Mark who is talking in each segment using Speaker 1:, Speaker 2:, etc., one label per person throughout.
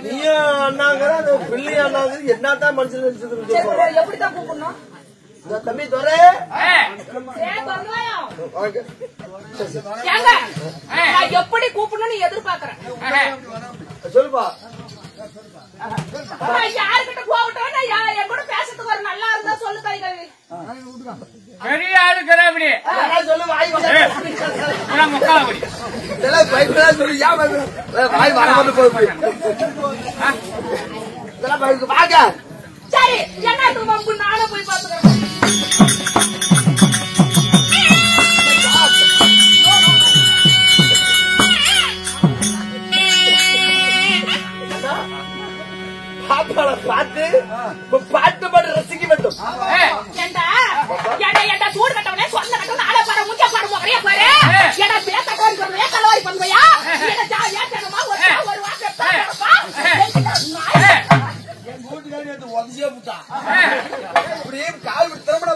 Speaker 1: நீயா அண்ணாங்கிற பிள்ளையா அண்ணாங்கிற என்னதான் மனுஷன்
Speaker 2: எப்படிதான் கூப்பிடணும்
Speaker 1: தம்பி துறை
Speaker 2: எப்படி கூப்பிடணும் நீ எதிர்பார்க்கறேன்
Speaker 1: சொல்லுப்பா
Speaker 2: யாருக்கிட்ட போகட்டும் என் கூட பேசுறதுக்கு ஒரு நல்லா இருந்தா சொல்லு கைகவி
Speaker 3: பெரிய ஆளுக்கிற அப்படி
Speaker 1: சொல்லு வாய் சொல்லு வாய் வர போய் வாங்க
Speaker 2: சரி என்ன வம்பு நானும் போய் பாத்துக்கிறேன்
Speaker 1: பாட்டு பாட்டு பாட்டு ரசிக்க வேண்டும்
Speaker 2: சூடு கட்டவனே சொன்ன கட்டவன ஆள பாரு முக்கிய பாரு முறைய பாரு ஏடா பேச கோரி கலவாரி பண்ணுவையா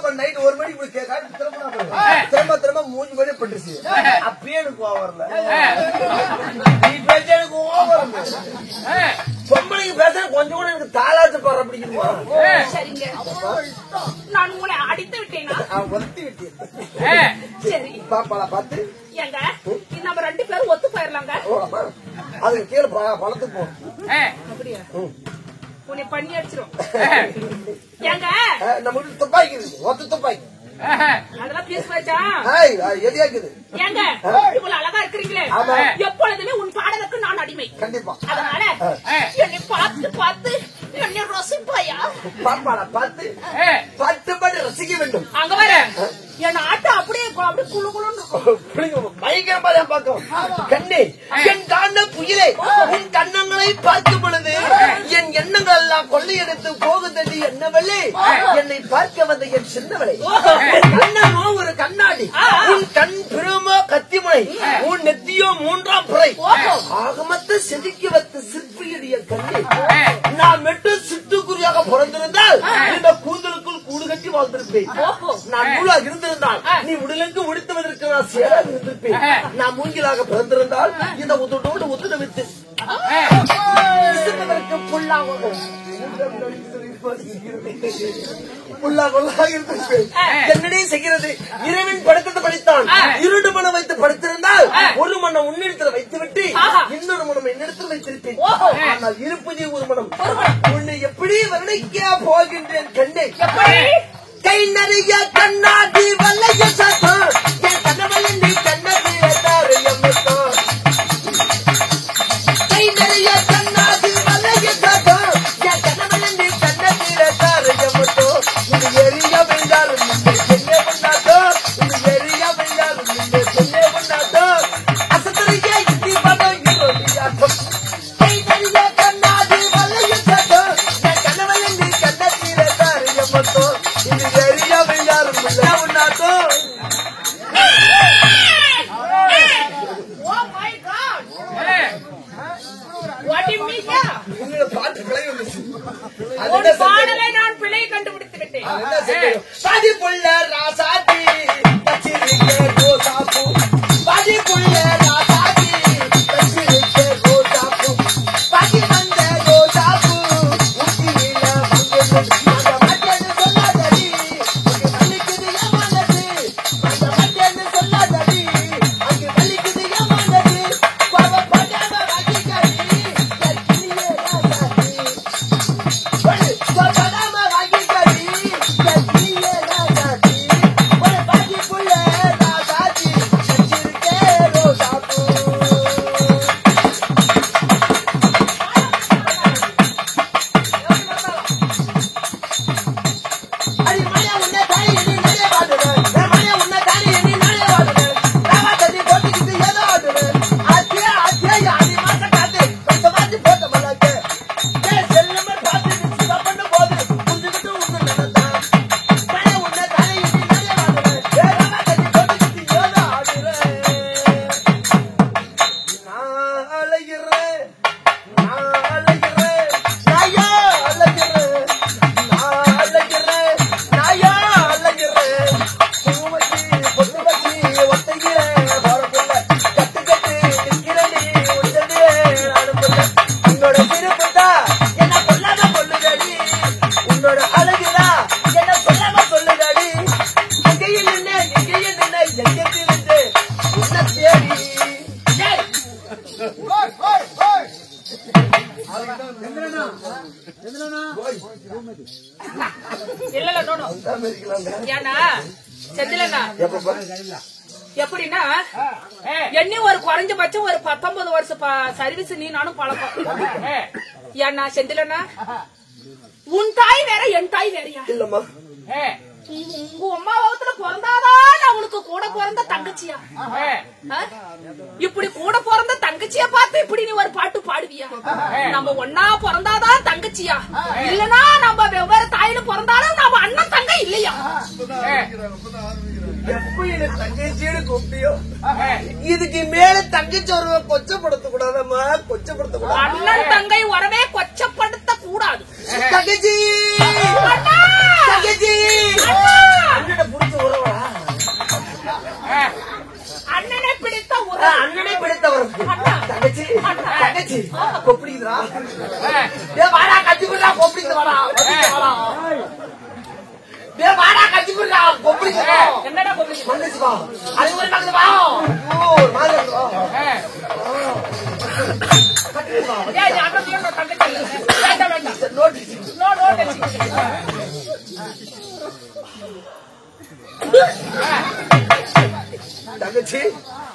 Speaker 2: ஒரு
Speaker 1: நைட் ஒரு மணிக்கு திரும்ப திரும்ப மூஞ்சி மணி பட்டுச்சு அப்பயே எனக்கு கோவம் வரல பொம்பளைக்கு பேச கொஞ்சம் கூட எனக்கு தாளாச்சு பாரு அப்படிங்குமா
Speaker 2: சரிங்க நான் உங்களை அடித்து விட்டேனா
Speaker 1: ஒத்தி விட்டேன்
Speaker 2: சரி
Speaker 1: பாப்பாளா பார்த்து
Speaker 2: ஏங்க நம்ம 2 பேரும் ஒத்து போயிடலாங்க
Speaker 1: அதுக்கு கீழே பழத்துக்கு போ
Speaker 2: அப்படியா உன்னை பண்ணி அடிச்சிரும் ஏங்க
Speaker 1: நம்ம துப்பாக்கி இருக்கு ஒத்து துப்பாக்கி
Speaker 2: அதெல்லாம் பீஸ் வச்சா
Speaker 1: எதியாக்குது
Speaker 2: ஏங்க இவ்வளவு அழகா இருக்கிறீங்களே எப்பொழுதுமே உன் பாடலுக்கு நான் அடிமை
Speaker 1: கண்டிப்பா
Speaker 2: அதனால என்னை பார்த்து பார்த்து என்னை ரசிப்பாயா
Speaker 1: பாப்பாளா பார்த்து பட்டு பட்டு ரசிக்க வேண்டும்
Speaker 2: அங்க வர என் ஆட்டம் அப்படியே அப்படியே குழு குழுன்னு
Speaker 1: பயங்கரமா பார்க்கும் கண்ணே என் காண்ட புயலே உன் கண்ணங்களை பார்க்கும் பொழுது என் எண்ணங்கள் எல்லாம் கொள்ளையெடுத்து போகுதடி என்னவளே என்னை பார்க்க வந்த என் சின்னவளே கண்ணனோ ஒரு கண்ணாடி உன் கண் பெருமோ கத்திமுனை உன் நெத்தியோ 3ஆம் புறை ஆகமத்தை செதுக்கி வைத்த சிற்பியடிய கண்ணே நான் மட்டும் சிட்டுக்குருவியாக பிறந்திருந்தால் இந்த கூந்தலுக்குள் கூடு கட்டி வாழ்ந்திருப்பேன் நான் நூலாக இருந்திருந்தால் நீ உடலுக்கு உடுத்துவதற்கு நான் சேராக இருந்திருப்பேன் நான் மூங்கிலாக பிறந்திருந்தால் இந்த உதட்டோடு உதட வைத்து புல்லாக என்னடே செய்கிறது இறைவன் படுத்தது படித்தான் 2 மனம் வைத்து படுத்திருந்தால் ஒரு மனம் உன்னிடத்தில் வைத்துவிட்டு இன்னொரு மனம் என்னிடத்தில் வைத்திருப்பேன் ஆனால் இருப்பதே ஒரு மனம் உன்னை எப்படி வர்ணிக்க போகின்றேன் கண்ணே கை நிறைய கண்ணாடி வல்லைய சத்தம் என் கண்ணவல் நீ கண்ணது கை நிறைய கண்ணாடி வல்லைய சத்தம் என் கண்ணவல் நீ கண்ணது இது எரிய வெஞ்சாலும் என்ன பண்ணாதோ இது எரிய வெஞ்சாலும் என்ன பண்ணாதோ அசத்தறிய இத்தி படம் இருயாட்டம் கை நிறைய கண்ணாடி வல்லைய சத்தம் என் கண்ணவல் நீ கண்ணது தாரியமத்தோ இது எரிய வெஞ்சாலும் என்ன பண்ணாதோ பாட்டு பிழை வந்துச்சு
Speaker 2: பாடலை நான் பிழை கண்டுபிடித்து விட்டேன்
Speaker 1: பாதி புள்ள ராசாதி ரோசாப்பூ பாதி புள்ள ராசாதி ரோசாப்பூ பாதி வந்த ரோசாப்பூ சொல்லாதடி சொல்லாதடி அங்கே வலிக்குது ஏமாந்தது
Speaker 2: இல்ல நோனோ ஏன்னா செந்திலண்ணா எப்படின்னா என்ன ஒரு குறைஞ்சபட்சம் ஒரு 19 வருஷம் சர்வீஸ் நீ நானும் பழக்கம் ஏன்னா செந்திலண்ணா உன் தாய் வேற என் தாய் வேறையா
Speaker 1: இல்லம்மா
Speaker 2: உங்க அம்மா வகுத்துல பிறந்தாதான் அவனுக்கு கூட பிறந்த தங்கச்சியா இப்படி கூட பிறந்த தங்கச்சியா பார்த்து இப்படி நீ ஒரு பாட்டு பாடுவியா நம்ம ஒன்னா பிறந்தாதான் தங்கச்சியா இல்லனா நம்ம வெவ்வேறு தாயில பிறந்தாலும் நம்ம அண்ணன் தங்க இல்லையா
Speaker 1: எப்ப எனக்கு தங்கச்சியோட கூப்பிட்டியோ இதுக்கு மேல தங்கச்சி உறவை கொச்சப்படுத்த கூடாதம்மா கொச்சப்படுத்த கூடாது
Speaker 2: அண்ணன் தங்கை உறவே கொச்சப்படுத்த கூடாது
Speaker 1: தங்கச்சி தங்கச்சி அண்ணனை பிடிச்ச உறவா
Speaker 2: அண்ணனை பிடித்த உறவு
Speaker 1: அண்ணனை பிடித்த உறவு தங்கச்சி தங்கச்சி கொப்பிடிக்குதா வாடா கட்டிக்குறா கொப்பிடிக்குது வாடா வாடா கட்டிக்குறா கொப்பிடிக்குதா
Speaker 2: என்னடா கொப்பிடிக்குது
Speaker 1: மன்னிச்சு வா அது ஒரு பக்கத்து வா ஓ மாதிரி வா கட்டிக்குறா
Speaker 2: ஏய் அண்ணன் தங்கச்சி வேண்டாம் வேண்டாம்
Speaker 1: நோட்டீஸ்
Speaker 2: நோ நோட்டீஸ்
Speaker 1: தங்கச்சி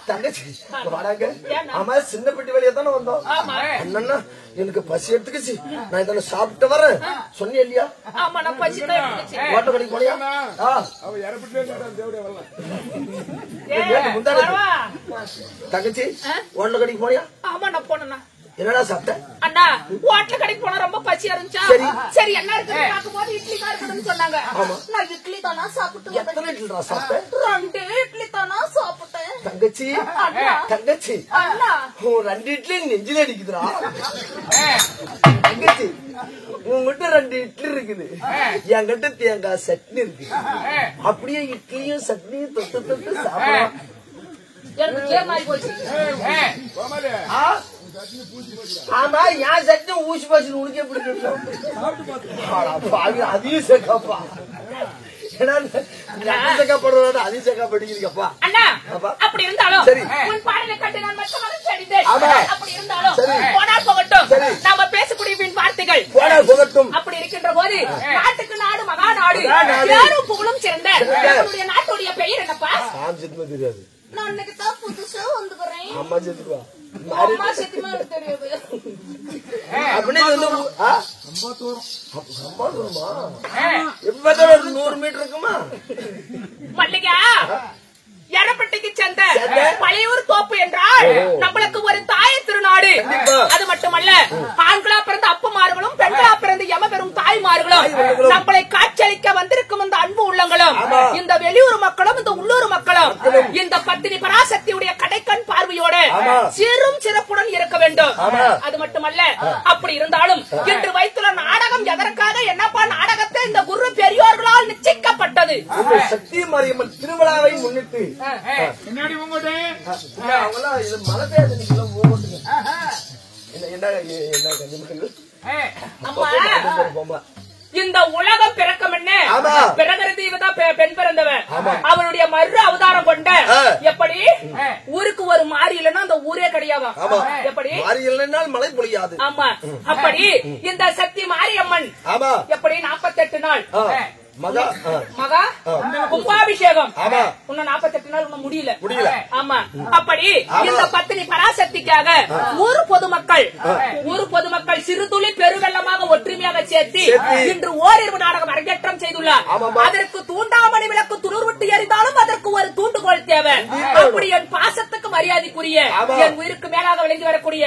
Speaker 1: தங்கச்சி வாடாங்க ஆமா சின்ன பெட்டி வழியா தானே வந்தோம் அண்ணா எனக்கு பசி எடுத்துக்கிச்சு நான் இதெல்லாம் சாப்பிட்டு வரேன் சொன்னியா இல்லையா
Speaker 2: ஆமா நான் பசி
Speaker 1: ஓட்ட கடைக்கு போனியா தங்கச்சி ஓட்ட கடைக்கு போனியா
Speaker 2: ஆமா நான் போனேன்னா
Speaker 1: என்னடா சாப்பிட்ட
Speaker 2: அண்ணா ஹோட்டல் கடைக்கு போனா ரொம்ப பசியா இருந்துச்சா சரி என்ன இருக்குன்னு பாக்கும்போது இட்லி தான் இருக்குன்னு சொன்னாங்க நான் இட்லி தானா சாப்பிட்டு
Speaker 1: எத்தனை இட்லிடா சாப்பிட்டேன்
Speaker 2: 2 இட்லி தானா சாப்பிட்டேன்
Speaker 1: தங்கச்சி தங்கச்சி
Speaker 2: அண்ணா
Speaker 1: 2 இட்லி நெஞ்சில அடிக்குதுடா தங்கச்சி உங்ககிட்ட 2 இட்லி இருக்குது என்கிட்ட தேங்காய் சட்னி இருக்கு அப்படியே இட்லியும் சட்னியும் தொட்டு தொட்டு சாப்பிடலாம்
Speaker 2: எனக்கு கேமாய் போச்சு
Speaker 1: ஆமா என் சட்னி ஊசி போச்சு உனக்கு எப்படி அதையும் சேர்க்காப்பா அதிசயப்படுறோட அதிசயப்படுகிறீங்கப்பா
Speaker 2: அண்ணா அப்படி இருந்தாலும்
Speaker 1: சரி
Speaker 2: உன் பாடலை கண்டு நான் மற்றவர்கள் தெரிந்தேன்
Speaker 1: ஆமா
Speaker 2: அப்படி இருந்தாலும்
Speaker 1: சரி
Speaker 2: போனால் போகட்டும்
Speaker 1: சரி
Speaker 2: நாம பேசக்கூடிய பின் வார்த்தைகள்
Speaker 1: போனால் போகட்டும்
Speaker 2: அப்படி இருக்கின்ற போது நாட்டுக்கு நாடு மகா நாடு யாரும் புகழும் சேர்ந்த நம்முடைய நாட்டுடைய பெயர் என்னப்பா
Speaker 1: சாம் தெரியாது
Speaker 2: நான் இன்னைக்கு தான் புதுசா வந்துக்கிறேன்
Speaker 1: அம்மா செத்துக்குவா
Speaker 2: அம்மா சத்தியமா எனக்கு தெரியாது
Speaker 1: அப்படின்னு வந்து 100 மீட்டர் இருக்குமா
Speaker 2: மல்லிகா எடப்பட்டிக்கு சேர்ந்த பழையூர் தோப்பு என்றால் நம்மளுக்கு ஒரு தாய திருநாடு அது மட்டுமல்ல ஆண்களா பிறந்த அப்பமார்களும் பெண்களா பிறந்த எமபெரும் தாய்மார்களும் நம்மளை காட்சியளிக்க வந்திருக்கும் இந்த அன்பு உள்ளங்களும் இந்த வெளியூர் மக்களும் இந்த உள்ளூர் மக்களும் இந்த பத்தினி பராசக்தியுடைய கடைக்கண் பார்வையோட சீரும் சிறப்புடன் இருக்க வேண்டும் அது மட்டுமல்ல அப்படி இருந்தாலும் இன்று வைத்துள்ள நாடகம் எதற்காக என்னப்பா நாடகத்தை இந்த குரு பெரியோர்களால் நிச்சயிக்கப்பட்டது
Speaker 1: சக்தி மாரியம்மன் திருவிழாவை முன்னிட்டு
Speaker 3: என்னடி உங்கள்கிட்ட
Speaker 1: மழை பெய்யாது என்ன
Speaker 2: இந்த உலகம் பிறக்கம் என்ன பிறகு பெண் பிறந்தவன் அவனுடைய மறு அவதாரம் கொண்ட எப்படி ஊருக்கு ஒரு மாறி இல்லைன்னா அந்த ஊரே கிடையாது எப்படி
Speaker 1: மாறி இல்லைனால் மழை பொழியாது
Speaker 2: ஆமா அப்படி இந்த சக்தி மாரியம்மன் எப்படி 48 நாள் மகா கும்பாபிஷேகம் இன்னும் 48 நாள் இன்னும் முடியல ஆமா அப்படி இந்த பத்தினி பராசக்திக்காக ஊர் பொதுமக்கள் சிறுதுளி பெருவெள்ளமாக ஒற்றுமையாக சேர்த்து இன்று ஓரிரவு நாடகம் அரங்கேற்றம் செய்துள்ளார் அதற்கு தூண்டாமணி விளக்கு துளிர் விட்டு எறிந்தாலும் அதற்கு ஒரு தூண்டுகோல் தேவை அப்படி என் பாசத்துக்கு மரியாதைக்குரிய என் உயிருக்கு மேலாக விளங்கி வரக்கூடிய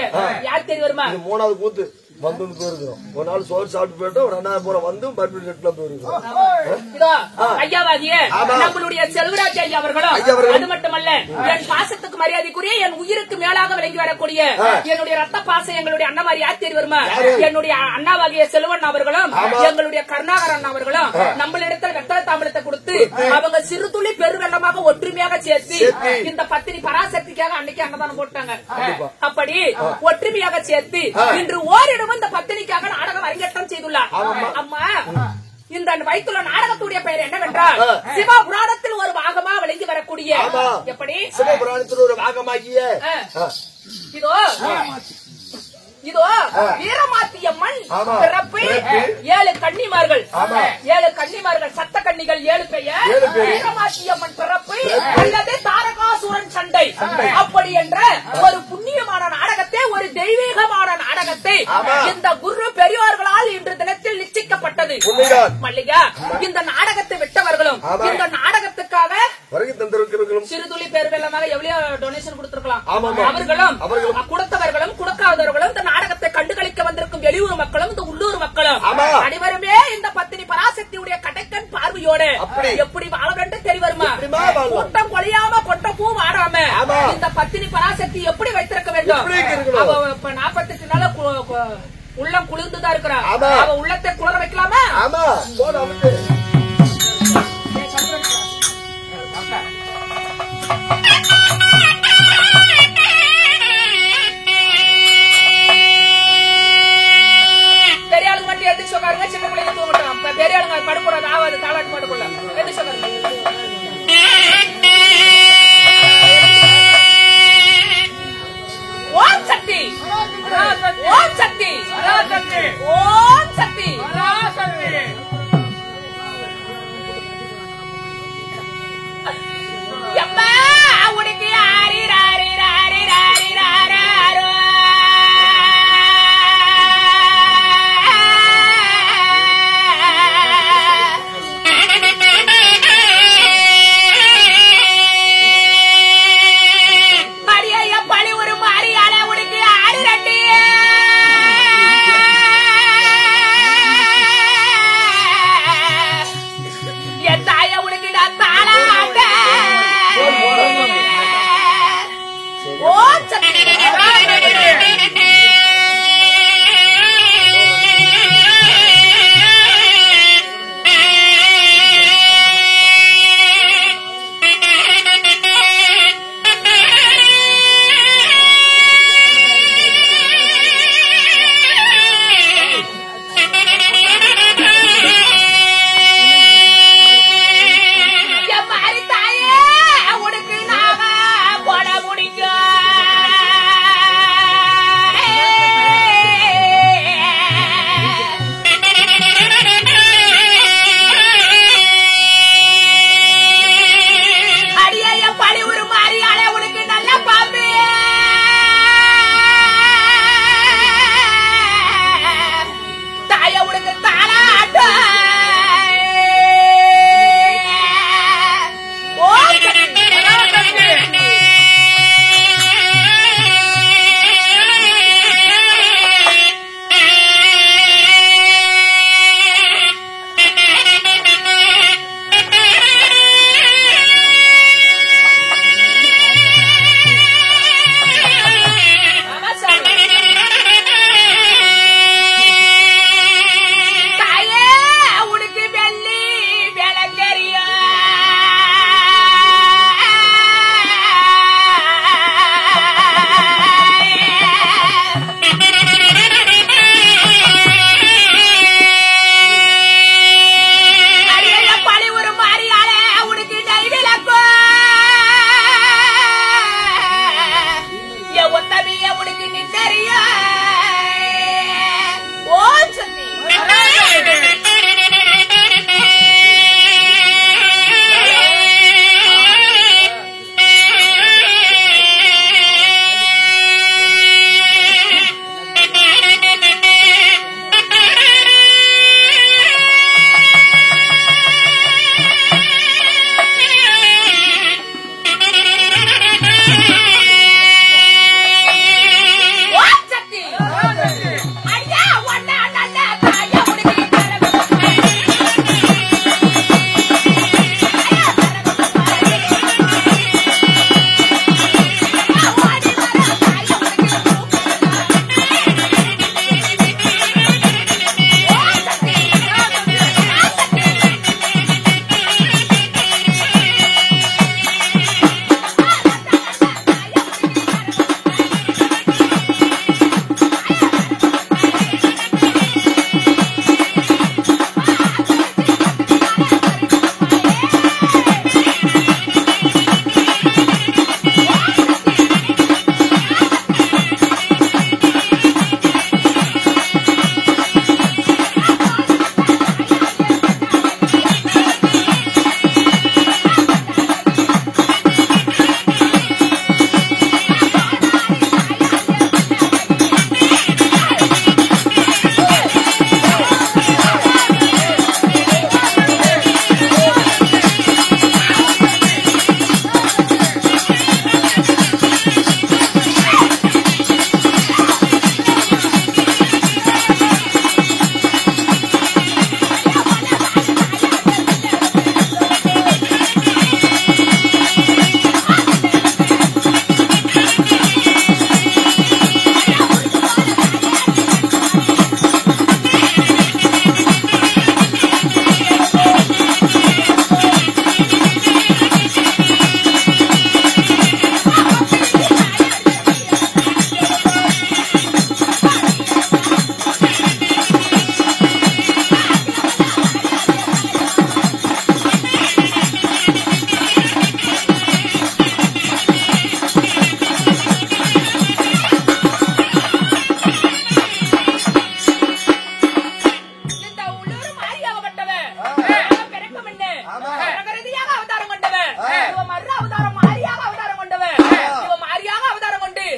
Speaker 2: யார் தெரிய வருமா
Speaker 1: 3வது கூத்து வந்து போயிருக்கிறோம் ஒரு நாள் சோறு சாப்பிட்டு போயிட்டோம் ஒரு 2வது முறை வந்து மறுபடியும் ரெட்ல போயிருக்கிறோம்
Speaker 2: ஐயாவாகிய நம்மளுடைய செல்வராஜ் ஐயா அவர்களும் அது மட்டுமல்ல என் பாசத்துக்கு மரியாதைக்குரிய என் உயிருக்கு மேலாக விளங்கி வரக்கூடிய என்னுடைய ரத்த பாசம் எங்களுடைய அண்ணமாரி யார் தெரிய வருமா என்னுடைய அண்ணாவாகிய செல்வன் அவர்களும் எங்களுடைய கருணாகர் அண்ணா அவர்களும் நம்மளிடத்தில் வெத்தலை தாம்பலத்தை கொடுத்து அவங்க சிறுதுளி பெருவெள்ளமாக ஒற்றுமையாக சேர்த்து இந்த பத்தினி பராசக்திக்காக அன்னைக்கு அன்னதானம் போட்டாங்க அப்படி ஒற்றுமையாக சேர்த்து இன்று ஓரிடம் இந்த பத்தினிக்காக நாடகம் அரங்கேற்றம் செய்துள்ளார் அம்மா இந்த வைத்துள்ள நாடகத்துடைய பெயர் என்னவென்றால் சிவபுராணத்தில் ஒரு பாகமா விளங்கி வரக்கூடிய எப்படி
Speaker 1: சிவபுராணத்தில் ஒரு பாகமாகிய
Speaker 2: இதோ இதோ வீரமாத்தியம்மன் பிறப்பு 7 கன்னிமார்கள் 7 கன்னிமார்கள் சத்த கன்னிகள் 7 பெயர் வீரமாத்தியம்மன் பிறப்பு அல்லது தாரகாசுரன் சண்டை அப்படி என்ற ஒரு புண்ணியமான நாடகத்தை ஒரு தெய்வீகமான நாடகத்தை இந்த குரு பெரியோர்களால் இன்று தினத்தில் நிச்சயிக்கப்பட்டது. மல்லிகா இந்த நாடகத்தை விட்டவர்களும் இந்த நாடகத்துக்காக சிறுதுளி பேர் வெள்ளமாக எவ்வளவு டொனேஷன் கொடுத்திருக்கலாம் அவர்களும் கொடுத்தவர்களும் கொடுக்காதவர்களும் இந்த நாடகத்தை கண்டுகளிக்க வந்திருக்கும் வெளியூர் மக்களும் இந்த உள்ளூர் மக்களும் அனைவருமே இந்த பத்தினி பராசக்தியுடைய கடைக்கண் பார்வையோடு எப்படி வாழ வேண்டும் தெரிவருமா? கூட்டம் கொலையாம கொட்ட பூ வாடாம இந்த பத்தினி பராசக்தி எப்படி வைத்திருக்க வேண்டும்? 48 நாள் உள்ளம் குளிர்ந்துதான் இருக்கிறா. அவ உள்ளத்தை குளிர வைக்கலாமா? பெரிய ஆளுங்க மட்டும் எதிர்த்து உட்காருங்க, சின்ன பிள்ளைங்க தூங்கட்டும். பெரிய ஆளுங்க படுக்கூடாது, ஆவாது தாளாட்டு படுக்கூடாது. எதிர்த்து உட்காருங்க. ஓம் சக்தி ஓம் சக்தி ஓம் சக்தி எம்மா உனக்கு ஆரி ராரி ராரி ராரி ராரோ அடியா பழி ஒரு மாரியால உனக்கு ஆறு ரெட்டி என் தாய உனக்கு நான் தாளாட்ட ஓம் சக்தி சக்தி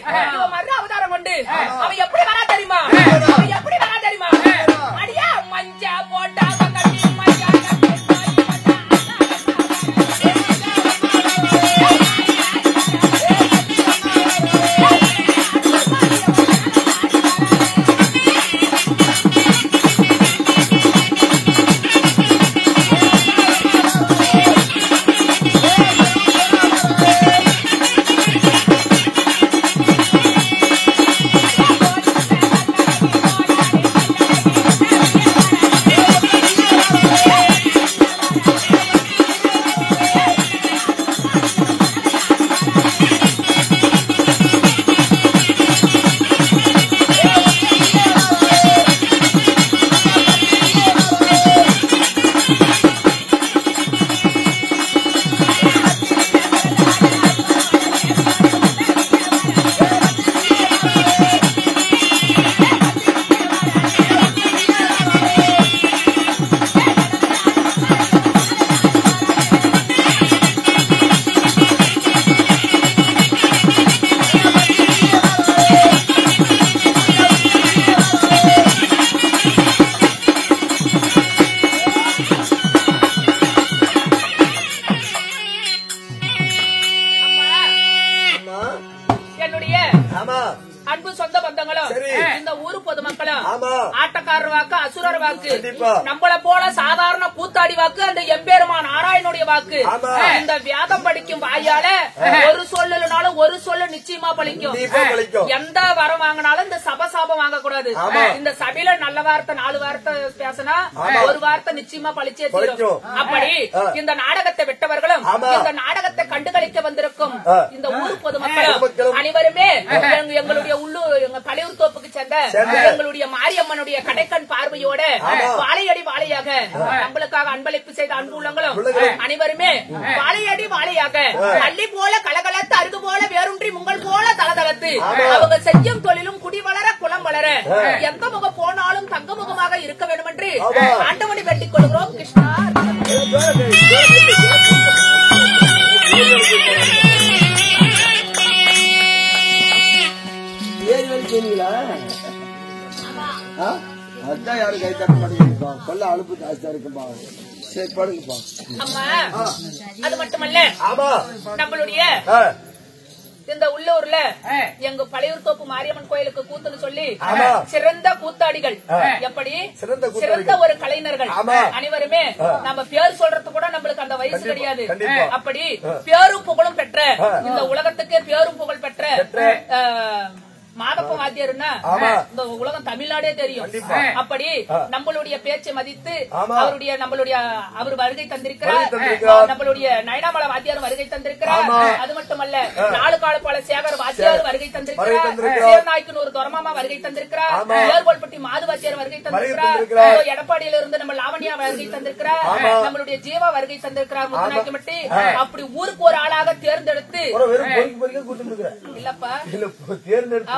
Speaker 2: இவன் மறு அவதாரம் கொண்டு அவன் எப்படி வரா தெரியுமா? அவன் எப்படி வரா தெரியுமா? அடியா மஞ்சா போட்டா கட்டி மஞ்சா அன்பு சொந்த பந்தங்களும் இந்த ஊரு பொதுமக்களும் ஆட்டக்காரர் வாக்கு அசுரர் வாக்கு நம்மள போல சாதாரண கூத்தாடி வாக்கு அந்த எம்பெருமான் நாராயணுடைய வாக்கு இந்த வேதம் படிக்கும் வாயால ஒரு சொல்லனாலும் ஒரு சொல்ல நிச்சயமா பழிக்கும். எந்த வரம் வாங்கினாலும் இந்த சபசாபம் வாங்க கூடாது. இந்த சபையில நல்ல வார்த்தை 4 வார்த்தை பேசினா ஒரு வார்த்தை நிச்சயமா பழிச்சே தீரும். அப்படி இந்த நாடகத்தை விட்டவர்களும் இந்த நாடகத்தை கண்டுகளிக்க வந்திருக்கும் இந்த ஊர் பொதுமக்களும் அனைவருமே எங்களுடைய உள்ளூர் பழையூர் தோப்புக்கு சேர்ந்த எங்களுடைய மாரியம்மனுடைய கடைக்கண் பார்வையோட வாழையடி வாழையாக நம்மளுக்காக அன்பளிப்பு செய்த அன்பு உள்ளங்களும் அனைவருமே வாழையடி வாழையாக பள்ளி போல கலகலத்து அருகு போல வேறுன்றி உங்கள் போல தளதளத்து அவங்க செய்யும் தொழிலும் குடி வளர குளம் வளர எந்த முகம் போனாலும் தங்க முகமாக இருக்க வேண்டும் என்று ஆண்டவனை வெட்டிக் கொள்கிறோம். கிருஷ்ணா
Speaker 4: அதான் யாரும் கை தட்ட மாட்டேங்குதுப்பா. கொல்ல அழுப்பு ஜாஸ்தியா இருக்குப்பா. சரி படுங்கப்பா.
Speaker 2: அம்மா அது மட்டுமல்ல நம்மளுடைய இந்த உள்ளூர்ல எங்க பழையூர் தோப்பு மாரியம்மன் கோயிலுக்கு கூத்துன்னு சொல்லி சிறந்த கூத்தாடிகள் எப்படி சிறந்த ஒரு கலைஞர்கள் அனைவருமே நம்ம பேர் சொல்றது கூட நம்மளுக்கு அந்த வயசு கிடையாது. அப்படி பேரும் புகழும் பெற்ற இந்த உலகத்துக்கே பேரும் புகழ் பெற்ற மாதப்ப வாத்தியாருன்னா இந்த உலகம் தமிழ்நாடே தெரியும். அப்படி நம்மளுடைய பேச்சை மதித்து நம்மளுடைய அவர் வருகை தந்திருக்கிறார். நம்மளுடைய நயனாமலை வாத்தியார் வருகை தந்திருக்கிறார். அது மட்டுமல்ல 4 கால பல சேகர் வாத்தியார் வருகை தந்திருக்கிறார். சேர்நாய்க்குன்னு துரமாமா வருகை தந்திருக்கிறார். ஏர்கோல்பட்டி மாது வாத்தியார் வருகை தந்திருக்கிறார். எடப்பாடியில இருந்து நம்ம லாவணியா வருகை தந்திருக்கிறார். நம்மளுடைய ஜீவா வருகை தந்திருக்கிறார். முத்துநாயக்கமட்டி அப்படி ஊருக்கு ஒரு ஆளாக தேர்ந்தெடுத்து இல்லப்பா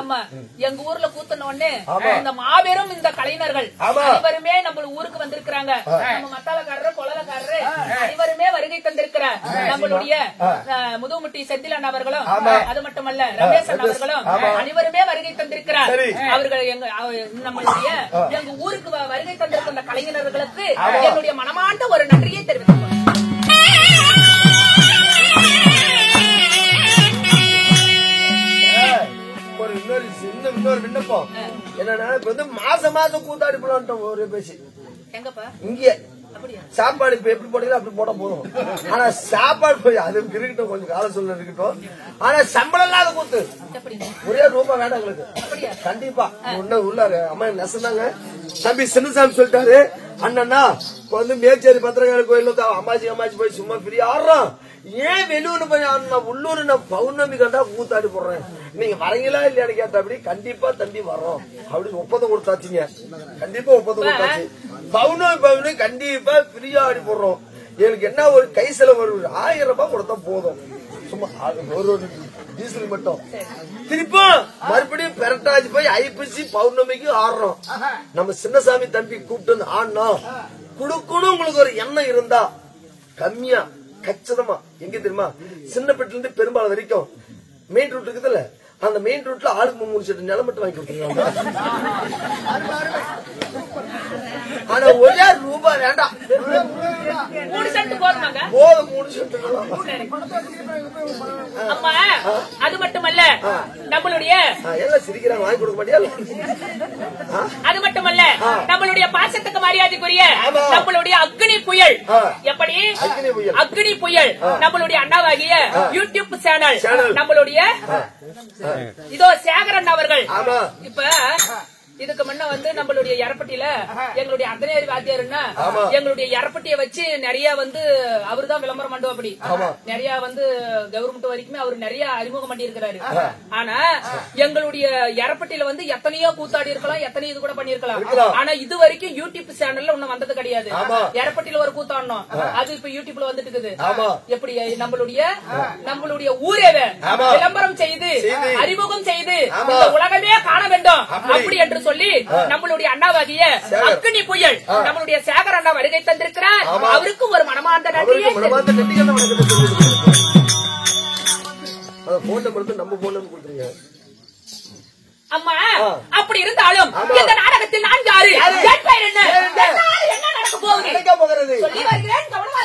Speaker 2: ஆமா எங்க ஊர்ல கூத்தன உடனே இந்த மாபெரும் இந்த கலைஞர்கள் அனைவருமே நம்ம ஊருக்கு வந்திருக்கிறாங்க. நம்ம மத்தாளக்காரரு கொலலக்காரரு அனைவருமே வருகை தந்திருக்கிறார். நம்மளுடைய முதுகுமுட்டி செந்திலன் அவர்களும் அது மட்டுமல்ல ரமேஷ் அவர்களும் அனைவருமே வருகை தந்திருக்கிறார். அவர்கள் நம்மளுடைய எங்க ஊருக்கு வருகை தந்திருக்கிற இந்த கலைஞர்களுக்கு என்னுடைய மனமார்ந்த ஒரு நன்றியை தெரிவித்துள்ளோம்.
Speaker 4: இன்னொரு விண்ணப்பம் என்னன்னா இப்ப வந்து மாசம் கூத்தாடி போலான்ட்டோம். ஒரு பேசி இங்கே சாப்பாடு இப்ப எப்படி போட்டீங்களோ அப்படி போட போதும். ஆனா சாப்பாடு போய் அது இருக்கட்டும், கொஞ்சம் கால சொல்ல இருக்கட்டும். ஆனா சம்பளம் இல்லாத கூத்து ஒரே ரூபாய் வேண்டாம் எங்களுக்கு கண்டிப்பா. ஒண்ணு உள்ள அம்மா நெசந்தாங்க தம்பி சின்னசாமி சொல்லிட்டாரு. அண்ணா இப்ப வந்து மேச்சேரி பத்திரகாளி கோயில்ல அம்மாச்சி போய் சும்மா ஃப்ரீ ஆடுறோம். ஏன் வெளியூர் போய் உள்ளூர் நான் பௌர்ணமி கண்டா கூத்தாடி போடுறேன், நீங்க வரீங்களா இல்லையான்னு கேட்டா அப்படி கண்டிப்பா தம்பி வரோம் அப்படின்னு ஒப்பந்தம் கொடுத்தாச்சுங்க. கண்டிப்பா ஒப்பந்தம் கொடுத்தாச்சு. பௌர்ணமி கண்டிப்பா ஃப்ரீயா ஆடி போடுறோம். எனக்கு என்ன ஒரு கை செலவு 1000 ரூபாய் கொடுத்தா போதும். சும்மா ஒரு டீசல் மட்டும். திருப்பி மறுபடியும் பெரட்டாச்சு போய் ஐப்பசி பௌர்ணமிக்கு ஆடுறோம். நம்ம சின்னசாமி தம்பி கூப்பிட்டு வந்து ஆனா குடுக்கணும். உங்களுக்கு ஒரு எண்ணம் இருந்தா கம்மியா கச்சிதமா எங்க தெரியுமா, சின்னப்பட்டில இருந்து பெரும்பாலும் வரைக்கும் மெயின் ரூட் இருக்குதுல்ல, அந்த மெயின் ரோட்ல ஆளுக்கு 3 செட்டு நிலம் மட்டும் வாங்கி கொடுத்துருக்காங்க. ஆனா ஒரே ரூபாய் வேண்டாம்.
Speaker 2: 3 சென்ட் போதுமாங்க?
Speaker 4: போதும் 3 செட்டு.
Speaker 2: அம்மா அது மட்டுமல்ல நம்மளுடைய
Speaker 4: எல்லாம் சிரிக்கிறாங்க, வாங்கி கொடுக்க மாட்டியா?
Speaker 2: அது மட்டுமல்ல நம்மளுடைய பாசத்துக்கு மரியாதைக்குரிய நம்மளுடைய அக்னி புயல். எப்படி அக்னி புயல் நம்மளுடைய அண்ணாவாகிய யூடியூப் சேனல் நம்மளுடைய இதோ சேகரன் அவர்கள். இப்ப இதுக்கு முன்ன வந்து நம்மளுடைய எரப்பட்டியில எங்களுடைய அர்த்தநேரி வாத்தியாருன்னா எங்களுடைய எரப்பட்டியை வச்சு நிறைய வந்து அவருதான் விளம்பரம் பண்ணுவோம். அப்படி நிறைய வந்து கவர்மெண்ட் வரைக்குமே அவரு நிறைய அறிமுகம் பண்ணி இருக்கிறாரு. ஆனா எங்களுடைய எரப்பட்டியில வந்து எத்தனையோ கூத்தாடி இருக்கலாம், எத்தனையோ இது கூட பண்ணிருக்கலாம். ஆனா இது வரைக்கும் யூடியூப் சேனல்ல ஒன்னும் வந்தது கிடையாது. எரப்பட்டியில ஒரு கூத்தாடணும், அது இப்ப யூடியூப்ல வந்துட்டு இருக்குது. எப்படி நம்மளுடைய ஊரேவே விளம்பரம் செய்து அறிமுகம் செய்து உலகமே காண வேண்டும் அப்படி என்று சொல்லி நம்மளுடைய அண்ணாவாகிய அக்னி புயல் நம்மளுடைய சேகர் அண்ணா வருகை தந்திருக்கிறார். அவருக்கு ஒரு மனமார்ந்த நன்றியை அம்மா. அப்படி இருந்தாலும் இந்த நாடகத்தில் நான் யாரு, என் பெயர் என்ன, என்ன நடக்க போகுது சொல்லி வருகிறேன். கவனமா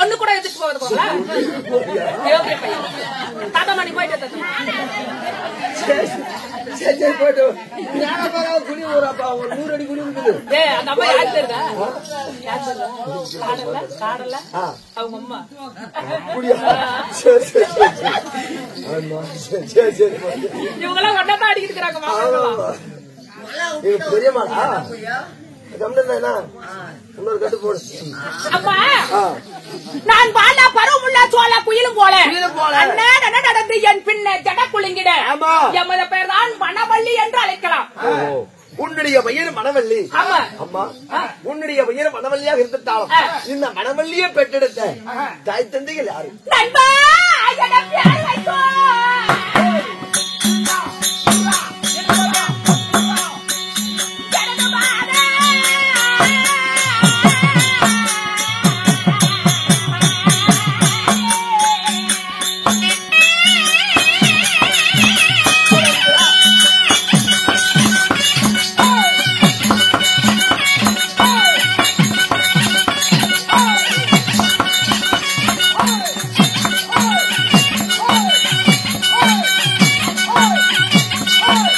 Speaker 2: ஒண்ணு கூட எடுத்துட்டு போவது தாத்தா மணி போயிட்டு
Speaker 4: போயிட்டு குழி ஒரு 100 அடி குழி இருக்குது.
Speaker 2: அந்த அம்மா யாரு தெரியுதா? காடல்ல அவங்க அம்மா. இவங்க எல்லாம் ஒன்னதான் அடிக்கிட்டு இருக்கிறாங்க.
Speaker 4: பெரியமாடா இன்னொரு கட்டு போடு.
Speaker 2: அப்பா நான் பாலா பருவமுள்ள சோழ குயிலும் போல நடந்து என் பின்ன ஜட குலுங்கிட எமது பெயர் தான் மணவள்ளி என்று அழைக்கலாம்.
Speaker 4: உன்னுடைய பெயர் மணவள்ளி. அம்மா உன்னுடைய பெயர் மணவள்ளியாக இருந்துட்டாலும் இந்த மணவள்ளியை பெற்றெடுத்த தாய் தந்தைகள் யாரு?
Speaker 2: நண்பா பேர் வைக்கோ. Oh!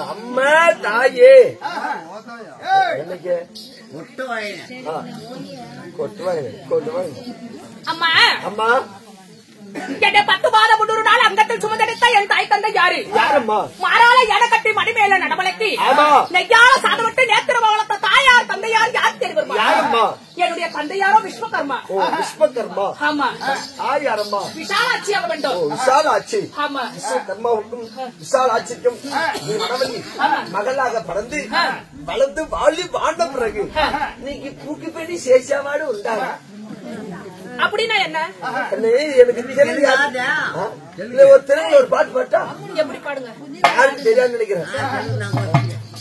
Speaker 4: எங்க அம்மா தாயே என்னைக்கு கொட்டு வாங்க
Speaker 2: அம்மா
Speaker 4: அம்மா
Speaker 2: என்னை 10 மாதம் 300 நாள் அங்கத்தில் சுமந்தெடுத்த என் தாய் தந்தை யாரு?
Speaker 4: யாரம்மா?
Speaker 2: மாறால என கட்டி மடிமேல நடமலைக்கு
Speaker 4: ஆமா.
Speaker 2: நெய்யால சாதமிட்டு நேத்திரமா வளர்த்த தாயார் தந்தையார் யார் தெரியுமா?
Speaker 4: யாரம்மா?
Speaker 2: என்னுடைய தந்தையாரோ விஸ்வகர்மா.
Speaker 4: ஓ விஸ்வகர்மா.
Speaker 2: ஆமா.
Speaker 4: தாய் யாரம்மா?
Speaker 2: விஷாலாட்சி ஆக வேண்டும்.
Speaker 4: ஓ விசாலாட்சி.
Speaker 2: ஆமா.
Speaker 4: விஸ்வகர்மாவுக்கும் விசாலாட்சிக்கும் நீ மணவள்ளி மகளாக பிறந்து வளர்ந்து வாழி வாழ்ந்த பிறகு நீங்க பூக்கி பண்ணி சேஷாவாடு உண்டாங்க.
Speaker 2: அப்படின்னா என்ன?
Speaker 4: எனக்கு தெரியாது. ஒரு திறன் ஒரு பாட்டு பாட்டா
Speaker 2: எப்படி பாடுங்க?
Speaker 4: யாருக்கு தெரியாது நினைக்கிறேன்.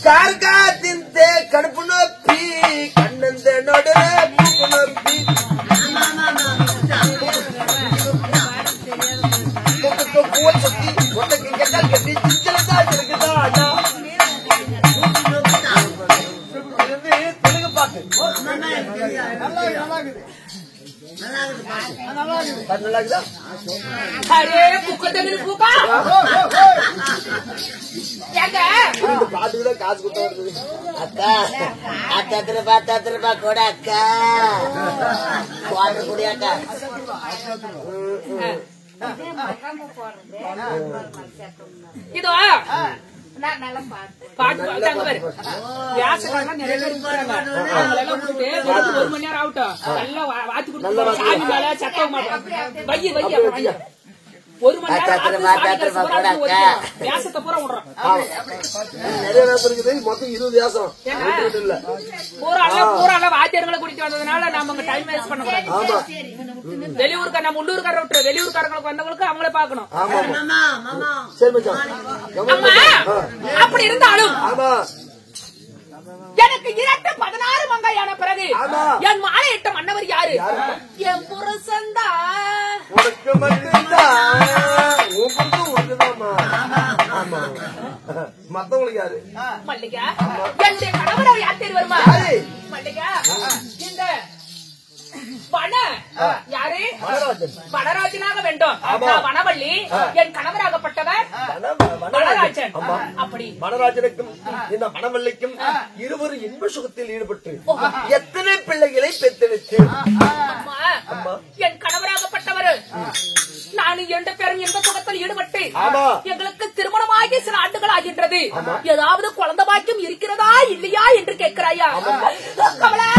Speaker 4: கார்காத்தின் தே கடுப்பு நோப்பி கண்ணந்த நோடு பூப்பு நோப்பி பூவை சுத்தி ஒட்டக்கு கெட்டால் கட்டி சிச்சலதா இருக்குதா அண்ணா. தெலுங்கு பாட்டு நல்லா இருக்குதா?
Speaker 2: அரே புக்கத்தமிழ் பூக்கா
Speaker 4: இந்த பாட்டுக்கு காசு கொடுத்தா வருது.
Speaker 5: அக்கா 10 ரூபாய் கூட அக்கா குவாட்டர் குடியாக்கா
Speaker 2: இதோ பாட்டு அங்க பாரு. வியாசக்காரங்க நிறைய பேர் இருக்கிறாங்க. அவங்களெல்லாம் விட்டுட்டு 1 மணி நேரம் ஆகட்டும். நல்லா வாத்தி கொடுத்து சாமி மேல சத்தம் மாட்டோம். வைய 1 மணி நேரம் வியாசத்தை பூரா விடுறோம்.
Speaker 4: நிறைய வேசம் இருக்குது. மொத்தம் 20 வேசம் இல்ல.
Speaker 2: பூரா வாத்தியர்களை கூட்டிட்டு வந்ததுனால நாம அங்க டைம் வேஸ்ட் பண்ண கூடாது.
Speaker 4: ஆமா.
Speaker 2: வெளியூருக்கார நம்ம உள்ளூர்கார விட்டுரு. வெளியூர்காரங்களுக்கு வந்தவங்களுக்கு அவங்களே பாக்கணும்.
Speaker 4: சரி மச்சான்.
Speaker 2: அம்மா அப்படி இருந்தாலும்
Speaker 4: ஆமா
Speaker 2: எனக்கு 16 மங்கையான பிறகு என் மாலையிட்ட மன்னவர் யாரு? என் புருஷன்தா.
Speaker 4: உனக்கு மட்டும்தான் உனக்குதாமா. ஆமா மத்தவங்களுக்கு யாரு?
Speaker 2: மல்லிகா. என்னுடைய கணவர் யார் தெரியும் வருமா? மல்லிகா இந்த வன யாரு? வனராஜனாக வேண்டும். வனவள்ளி என் கணவராகப்பட்டவர் வனராஜன். அப்படி
Speaker 4: வனராஜனுக்கும் இந்த வனவள்ளிக்கும் இருவரும் இன்ப சுகத்தில் ஈடுபட்டு எத்தனை பிள்ளைகளை பெற்றெடுத்து
Speaker 2: என் கணவராகப்பட்டவர் நான் 2 பேரும் இன்ப சுகத்தில் ஈடுபட்டு எங்களுக்கு திருமணமாகி சில ஆண்டுகள் ஆகின்றது. ஏதாவது குழந்தை பாக்கியம் இருக்கிறதா இல்லையா என்று கேட்கிறாயா? கமலா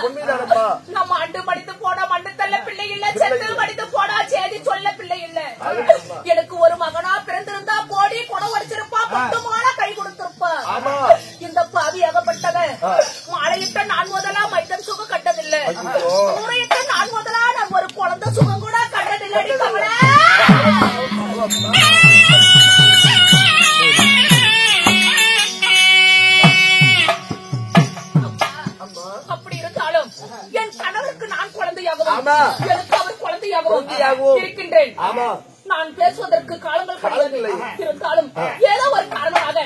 Speaker 4: உண்மைதானப்பா
Speaker 2: நம்ம அண்டு படித்து போனா மண்டு தள்ள பிள்ளை இல்ல, செத்து படித்து போனா சேதி சொல்ல பிள்ளை இல்ல. எனக்கு ஒரு மகனா பிறந்திருந்தா கோடி குடம் உடைச்சிருப்பா, பட்டுமான கை கொடுத்திருப்பா. இந்த பாவி அகப்பட்டத மாலையிட்ட நான் முதலா மைத்தன் சுகம் கட்டதில்லை, சூறையிட்ட நான் முதலா நான் ஒரு குழந்தை சுகம் கூட கட்டதில்லை. கவலை அப்படி இருந்தாலும் என் கணவருக்கு நான் குழந்தையாகவும் எனக்கு அவர் குழந்தையாகவும் இருக்கின்றேன். நான் பேசுவதற்கு காலங்கள் கிடையாது. இருந்தாலும் ஏதோ ஒரு காரணமாக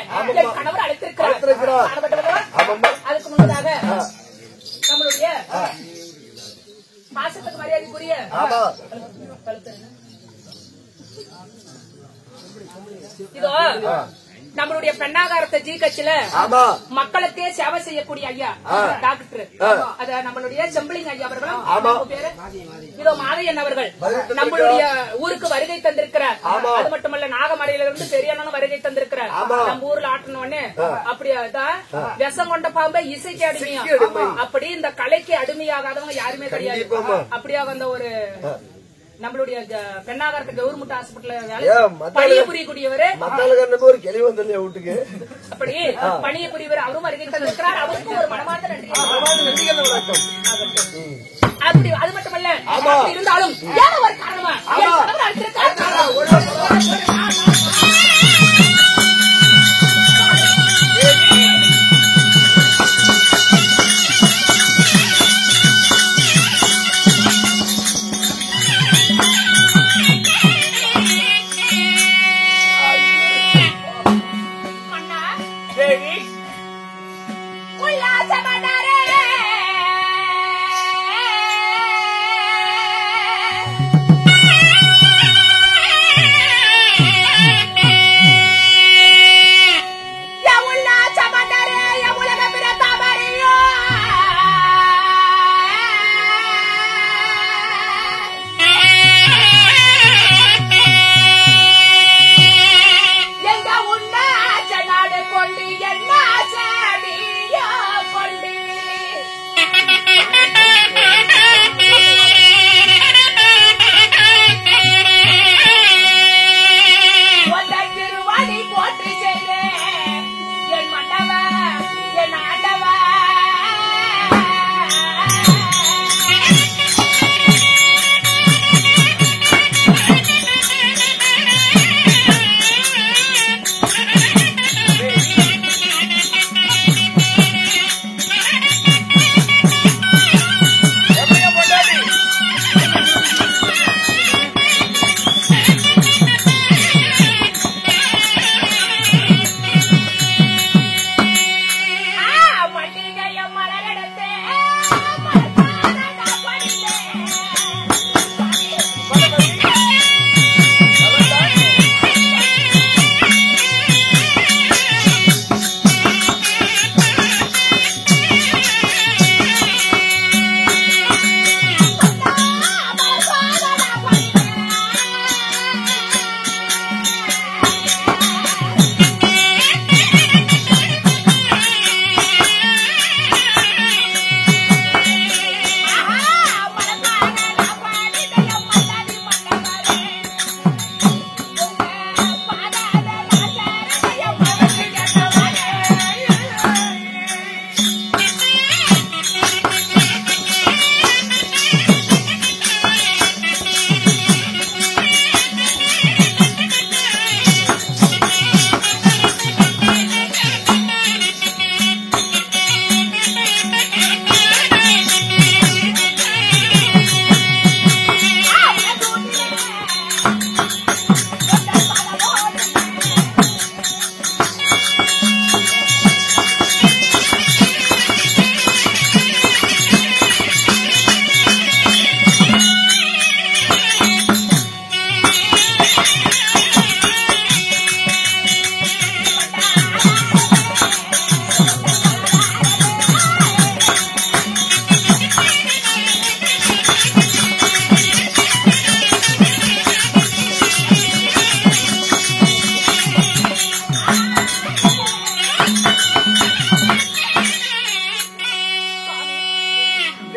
Speaker 2: என் கணவர் அழைத்திருக்கிறார். அதுக்கு முன்னதாக நம்மளுடைய பாசத்துக்கு மரியாதைக்குரிய இதோ நம்மளுடைய பெண்ணாகாரத்தை ஜிகச்சில மக்களுக்கே சேவை செய்யக்கூடிய ஐயா டாக்டர், அத நம்மளுடைய செம்பிளிங் ஐயா அவர்களும் பேரு இதோ மாதையன் அவர்கள் நம்மளுடைய ஊருக்கு வருகை தந்திருக்கிறார். அது மட்டுமல்ல, நாகமலையிலிருந்து பெரியண்ணனும் வருகை தந்திருக்கிறார். நம்ம ஊர்ல ஆட்டணும்னு அப்படியாதான் விஷம் கொண்ட பாம்பை இசைக்கு அடிமையா, அப்படி இந்த கலைக்கு அடிமையாகாதவங்க யாருமே கிடையாது. அப்படியாக அந்த ஒரு நம்மளுடைய பெண்ணாகரத்து கவர்மெண்ட் ஹாஸ்பிட்டல் பணிய புரியக்கூடியவர்
Speaker 4: ஒரு கேள்வி வந்து வீட்டுக்கு
Speaker 2: அப்படி பணிய புரியவர் அவரும் வருகை தந்திருக்கிறார். அவருக்கும் ஒரு மனமார்ந்த நன்றி. அப்படி அது மட்டுமல்ல, இருந்தாலும் ஏதோ ஒரு காரணமா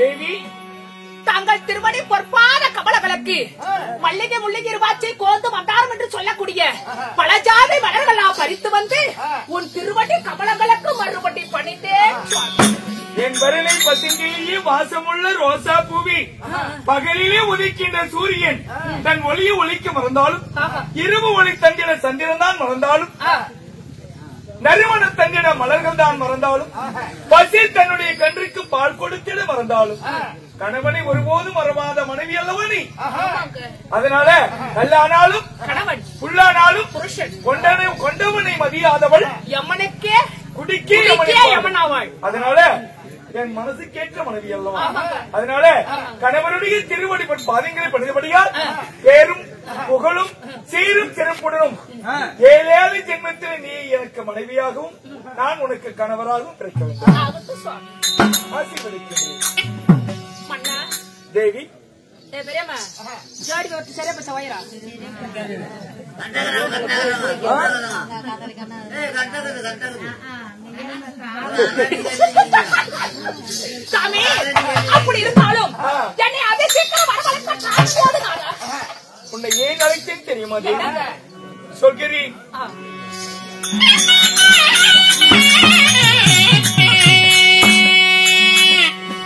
Speaker 3: தேவி
Speaker 2: தங்கள் திருமணி பொற்பாத கமலங்களுக்கு மல்லிகை முல்லிகை இருவாச்சை கோந்து மந்தாரம் என்று சொல்லக்கூடிய பல ஜாதி மலர்களா பறித்து வந்து உன் திருவடி கமலங்களுக்கு மறுபடி பணிந்தேன்.
Speaker 3: என் வரனை பசுங்கிலேயே வாசமுள்ள ரோசா பூவி பகலிலே உதிக்கின்ற சூரியன் தன் ஒளியை ஒளிக்க மறந்தாலும் இரவு ஒளி தந்திட சந்திரன் தான் மறந்தாலும் நறுமண தந்திட மலர்கள் தான் மறந்தாலும் பசி தன்னுடைய கன்றுக்கு பால் கொடுத்திட மறந்தாலும் கணவனை ஒருபோதும் மறவாத மனைவி அல்லவா நீ. அதனால கல்லானாலும்
Speaker 2: கணவன்
Speaker 3: புல்லானாலும்
Speaker 2: புருஷன்
Speaker 3: கொண்டவனை மதியாதவள்
Speaker 2: யமனுக்கே
Speaker 3: குடிக்கே
Speaker 2: யமனாவாள்.
Speaker 3: அதனால என் மனசுக்கேற்ற மனைவி அல்லவா. அதனால கணவனுடைய திருவடிப்பன் பாதங்களை பணிந்தபடியால் பேரும் புகழும் சீரும் சிறப்புடனும் 7 ஜென்மத்தில் நீ எனக்கு மனைவியாகவும் நான் உனக்கு கணவராகவும் கிடைக்க வேண்டும். ஆசீர்வதிக்கிறேன் தேவி.
Speaker 2: பெரியம்மா ஜோடி ஒட்டு சரியா பச்சை வயிறா சாமி அப்படி இருந்தாலும் என்னை அதே சீக்கிரம் வரவழைக்க
Speaker 3: உன்னை ஏன் அழைத்தேன் தெரியுமா தேவி? சொல்கிறேன்.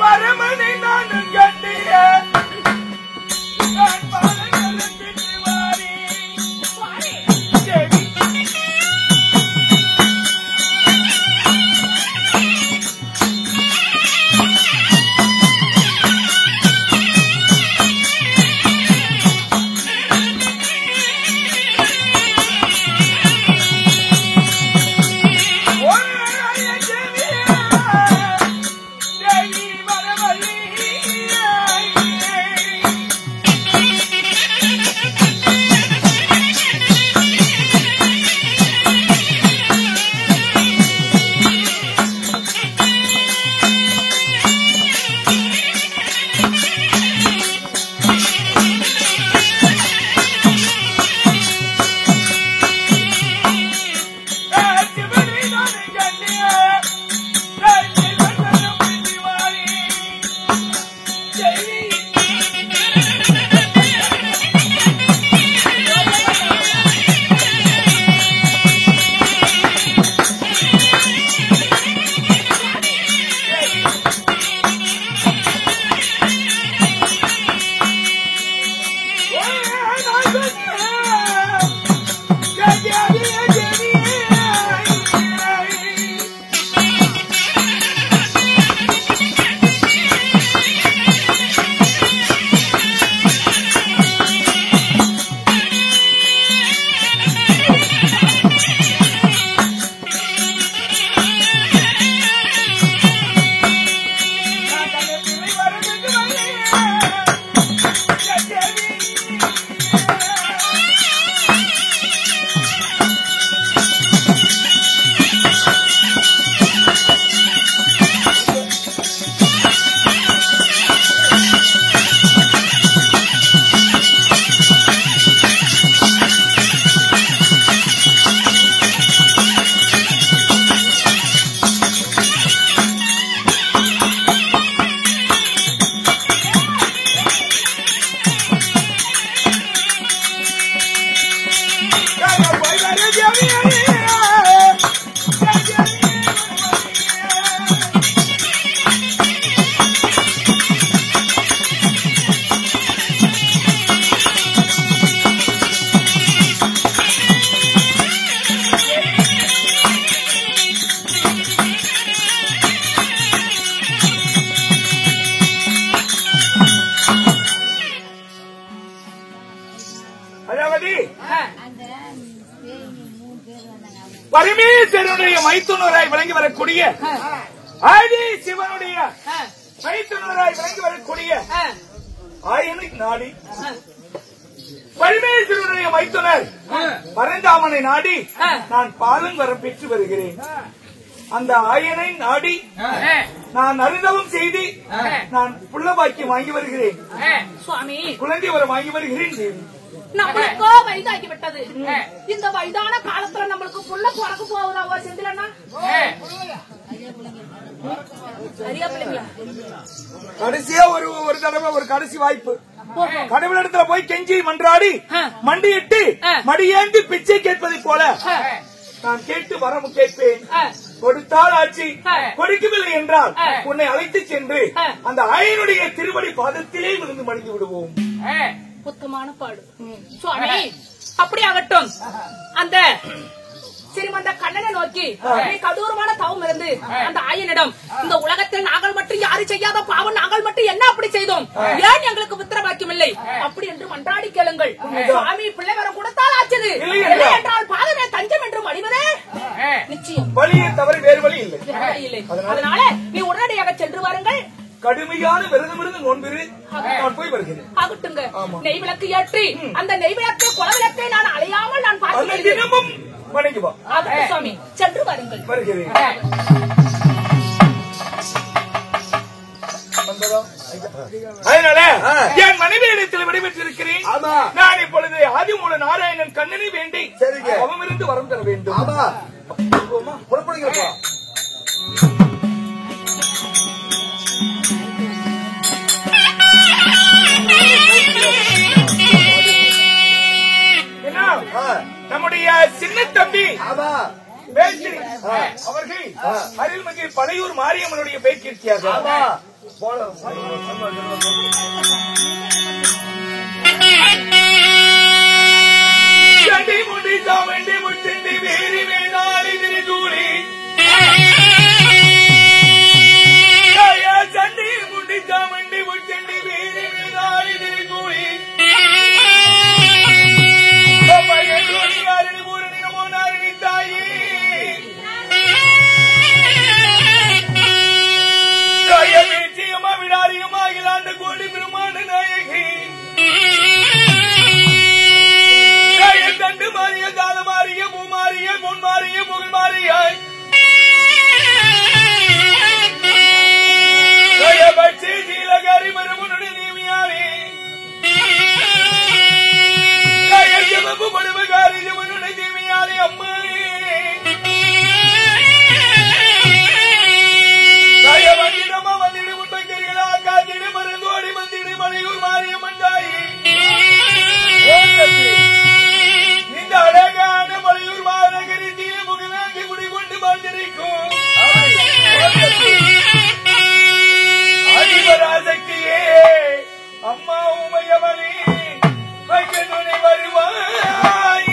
Speaker 3: பரமனை நான் கண்டிய பரமேஸ்வரனுடைய மைத்துனராய் விளங்கி வரக்கூடிய ஆதி சிவனுடைய மைத்துனராய் விளங்கி வரக்கூடிய ஆயனை நாடி பரமேஸ்வரனுடைய மைத்துனர் பரந்தாமனை நாடி நான் பாலன் வரம் பெற்று வருகிறேன். அந்த ஆயனை நாடி நான் அருந்தவம் செய்து நான் புள்ள பாக்கியம் வாங்கி வருகிறேன்.
Speaker 2: சுவாமி
Speaker 3: குழந்தை வரம் வாங்கி வருகிறேன் தேவி.
Speaker 2: நம்மளுக்கோ வயதாகி விட்டது. இந்த வயதான காலத்துல நம்மளுக்கு புள்ள பிறக்க போகுதா செந்திலண்ணா? சரியா பிள்ளைங்களா?
Speaker 3: கடைசியா ஒரு தடவை ஒரு கடைசி வாய்ப்பு. கடவுளிடத்துல போய் கெஞ்சி மன்றாடி மண்டியிட்டு மடியேந்து பிச்சை கேட்பதை போல நான் கேட்டு வரம் கேட்பேன். கொடுத்தால் ஆட்சி, கொடுக்கவில்லை என்றால் உன்னை அழைத்து சென்று அந்த ஆயனுடைய திருவடி பாதத்திலே விழுந்து மடிந்து விடுவோம்.
Speaker 2: புத்தமான பாடு சுவாமி. அப்படி ஆகட்டும். அந்த சிறுமந்த கண்ணனை நோக்கி கடூரமான தவம் இருந்து அந்த ஆயனிடம் இந்த உலகத்தில் நாங்கள் மட்டும் யாரு செய்யாத பாவம் நாங்கள் மட்டும் என்ன அப்படி செய்தோம், ஏன் எங்களுக்கு புத்திர பாக்கியம் இல்லை அப்படி என்று மன்றாடி கேளுங்கள். சுவாமி பிள்ளை வர கொடுத்தால் ஆச்சது, இல்லை என்றால் பாதமே தஞ்சம் என்று மடிவதே நிச்சயம்.
Speaker 3: வழியை தவிர வேறு வழி இல்லை.
Speaker 2: அதனால நீ உடனடியாக சென்று வாருங்கள்.
Speaker 3: கடுமையான விரதமிருந்து நோன்பிரு. நான் போய் வருகிறேன்.
Speaker 2: ஆகட்டுங்க. நெய் விளக்கு ஏற்றி அந்த நெய் விளக்கு குல விளக்கை நான் அலையாமல் நான் பார்க்கிறேன்.
Speaker 3: வணங்குவா
Speaker 2: சுவாமி சென்று வாருங்கள்.
Speaker 3: வருகிறேன். அதனால என் மனைவியிடத்தில் விடைபெற்றிருக்கிறேன். நான் இப்பொழுது ஆதிமூல நாராயணன் கண்ணனை வேண்டி அவமிருந்து வரம் தர வேண்டும். புறப்படுகிறப்பா. நம்முடைய சின்ன தம்பி அவர்கள் அருள்மிகு பழையூர் மாரியம்மனுடைய பேச்சிருக்கிறார்கள். சண்டி முடி சாவண்டி முச்சண்டி வேரி வேணாடி திருதூரி சண்டி முடி சாவண்டி முச்சண்டி வேரி வேணாடி திருதூரி கோடி பிரமாண நாயகி தண்டு மாறிய கால மாறிய பூ மாறிய பொன் மாறிய புகழ் மாறியாய் பட்சி சீலகாரி மரபுனுடைய நீவியாரே ஜபு படுபகாரி ஜபனுடைய தேவியாரே அம்மா வந்திடமா வந்திடு முன்பக்கரிகளா காத்திடு மருந்தோடி வந்திடு மலையூர் மாரியம்மன் தாயி. இந்த அழகான மலையூர் மாநகரி தீய முகனாகி குடிகொண்டு வாழ்ந்திருக்கும் அதிபராசக்தியே அம்மா உமையவனே வைக்க துணை வருவாய்.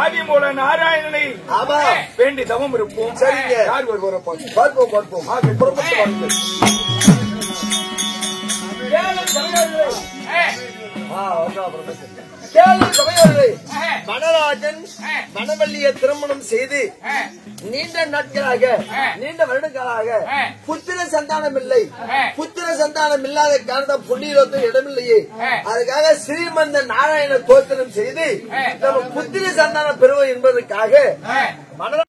Speaker 3: ஆதிமூல நாராயணனை வேண்டி தவம் இருப்போம். சரிங்க, யார் வருவார பார்ப்போம். புறப்பட்டு வாருங்கள்.
Speaker 4: கேள்வி சபையோர்களே, வனராஜன் வனவல்லியை திருமணம் செய்து நீண்ட நாட்களாக நீண்ட வருடங்களாக புத்திர சந்தானம் இல்லை. புத்திர சந்தானம் இல்லாத காரணம் பொன்னியிலும் இடமில்லையே. அதுக்காக ஸ்ரீமந்த நாராயண தோத்திரம் செய்து நம்ம புத்திர சந்தானம் பெறுவோம் என்பதற்காக